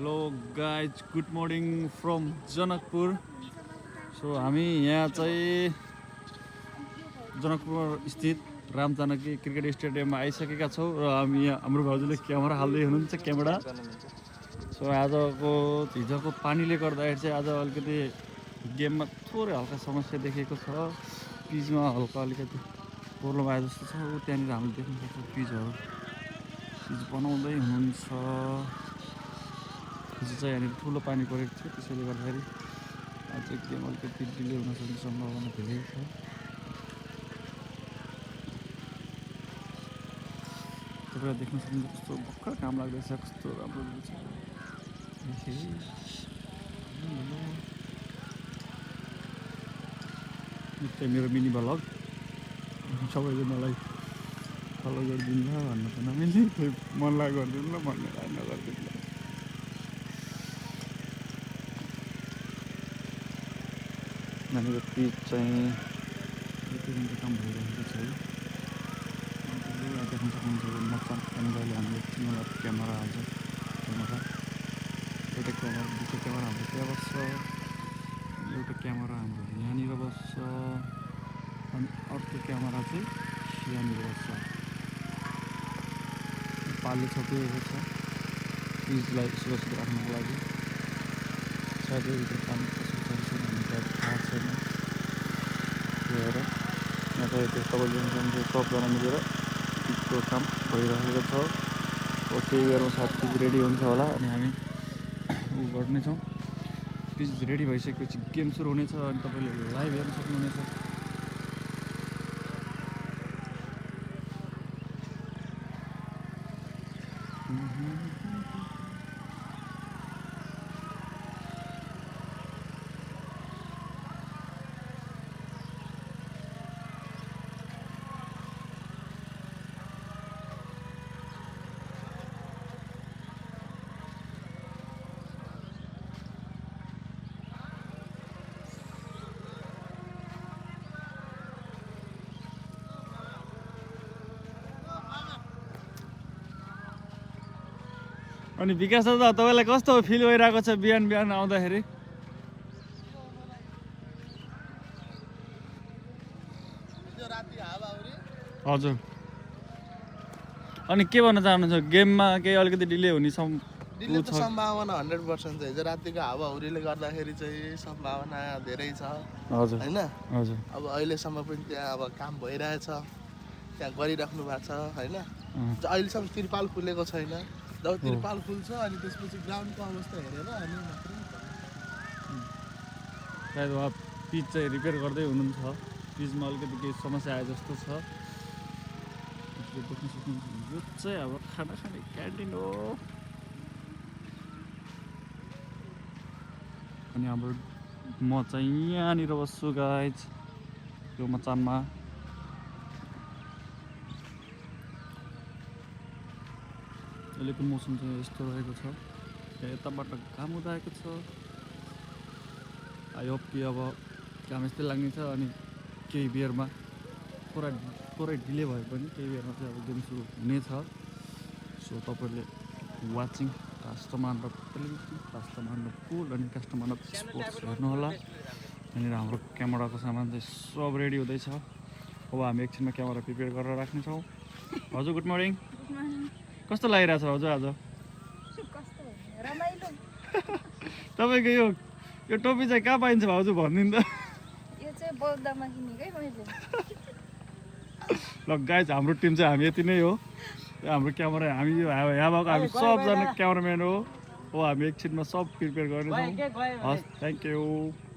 Hello guys good morning from Janakpur. So हामी यहाँ चाहिँ जनकपुर स्थित राम जानकी क्रिकेट स्टेडियममा आइसकेका छौँ र हामी यहाँ हाम्रो भाउजूले क्यामेरा हाल्दै हुनुहुन्छ क्यामेरा। सो आजको हिजोको पानीले गर्दाखेरि चाहिँ आज अलिकति गेममा थोरै हल्का समस्या देखेको छ। पिचमा हल्का अलिकति प्रब्लम आए जस्तो छ। त्यहाँनिर हामीले देख्न सक्छौँ पिच बनाउँदै हुनुहुन्छ। हिजो चाहिँ यहाँनिर ठुलो पानी परेको थियो, त्यसैले गर्दाखेरि आज गेम अलिकति डिले हुन सक्ने सम्भावना धेरै छ। तपाईँलाई देख्न सक्नुहुन्छ कस्तो भर्खर काम लाग्दैछ, कस्तो राम्रो छ। त्यही मेरो मिनी भ्लग सबैले मलाई फलो गरिदिनु ल भन्न त नमिल्ने, मन लाग्यो गरिदिनु ल, भन्ने नगरिदिनु ल। यहाँनिर पिच चाहिँ काम भइरहेको छ है। देख्न सक्नुहुन्छ मचान एङ्गलले हामीले तिनवटा क्यामेरा हाल्छ। एउटा क्यामेरा दुईवटा क्यामेरा हाम्रो त्यहाँ बस्छ, एउटा क्यामेरा हाम्रो यहाँनिर बस्छ, अनि अर्को क्यामेरा चाहिँ यहाँनिर बस्छ। पालले छपिएको छ पिचलाई सुरक्षित राख्नको लागि। सायदै भित्र पानी कसरी छैन हामीलाई थाहा छैन। त्यही भएर यहाँ चाहिँ त्यो सबैजना सबजना मिलेर पिचको काम भइरहेको छ। केही बेरमा सायद पिच रेडी हुन्छ होला अनि हामी उ गर्नेछौँ। पिच रेडी भइसकेपछि गेम सुरु हुनेछ अनि तपाईँले लाइभ हेर्न सक्नुहुनेछ। अनि विकास दादा तपाईँलाई कस्तो फिल भइरहेको छ बिहान बिहान आउँदाखेरि? हजुर, अनि के भन्न चाहनुहुन्छ? गेममा केही अलिकति डिले हुने डिले त सम्भावना 100% छ। हिजो रातिको हावाहुरीले गर्दाखेरि चाहिँ सम्भावना धेरै छ। हजुर हैन? हजुर। अब अहिलेसम्म पनि त्यहाँ अब काम भइरहेछ, त्यहाँ गरिराख्नु भएको छ हैन। अहिलेसम्म तिरपाल खुलेको छैन। जब तिरपाल खुल्छ अनि त्यसपछि ग्राउन्डको अवस्था हेरेर हामी मात्रै सायद उहाँ पिच चाहिँ रिपेयर गर्दै हुनुहुन्छ। पिचमा अलिकति केही समस्या आए जस्तो छ। देख्न सक्नुहुन्छ यो चाहिँ अब खाना खाने क्यान्टिन हो। अनि हाम्रो म चाहिँ यहाँनिर बस्छु गाइज, यो मचानमा। अहिलेको मौसम चाहिँ यस्तो रहेको छ। यताबाट घाम उदाएको छ। आई होप कि अब काम यस्तै लाग्ने छ अनि केही बेरमा थोरै डिले भए पनि केही बेरमा चाहिँ अब गेम सुरु हुनेछ। सो तपाईँले वाचिङ कास्टमान्डप टेलिभिजन, कास्टमान्डप कुल अनि कास्टमान्डप स्पोर्ट्स हेर्नुहोला। यहाँनिर हाम्रो क्यामेराको सामान चाहिँ सब रेडी हुँदैछ। अब हामी एकछिनमा क्यामेरा प्रिपेयर गरेर राख्नेछौँ। हजुर गुड मर्निङ। कस्तो लागिरहेछ हजुर आज? तपाईँको यो टोपी चाहिँ कहाँ पाइन्छ भाउजू भनिदिनु त? यो चाहिँ बौद्धमा किनेकै मैले। ल गाइज हाम्रो टिम चाहिँ हामी यति नै हो। हाम्रो क्यामेरा हामी यहाँ भएको हामी सबजना क्यामेराम्यान हो। हामी एकछिनमा सब प्रिपेयर गर्नेछौँ। हस्, थ्याङ्क यू।